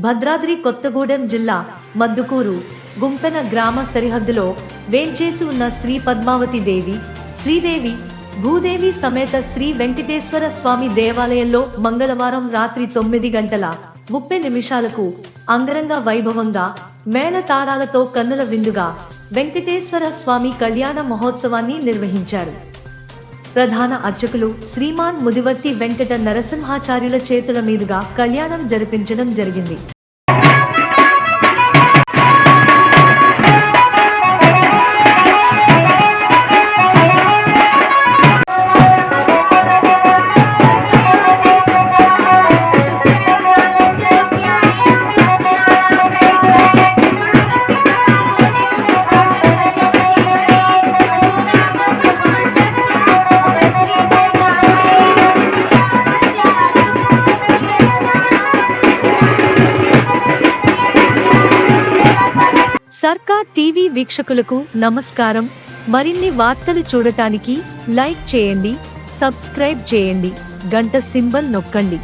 భద్రాద్రి కొత్తగూడెం జిల్లా మద్దుకూరు గుంపెన గ్రామ సరిహద్దులో వేంచేసి ఉన్న శ్రీ పద్మావతి దేవి, శ్రీదేవి, భూదేవి సమేత శ్రీ వెంకటేశ్వర స్వామి దేవాలయంలో మంగళవారం రాత్రి 9:30 అంగరంగ వైభవంగా మేళతాళాలతో కన్నుల విందుగా వెంకటేశ్వర స్వామి కళ్యాణ మహోత్సవాన్ని నిర్వహించారు. ప్రధాన అర్చకులు శ్రీమాన్ ముదివర్తి వెంకట నరసింహాచార్యుల చేతుల మీదుగా కళ్యాణం జరిపించడం జరిగింది. సర్కార్ టీవీ వీక్షకులకు నమస్కారం. మరిన్ని వార్తలు చూడటానికి లైక్ చేయండి, సబ్స్క్రైబ్ చేయండి, గంట సింబల్ నొక్కండి.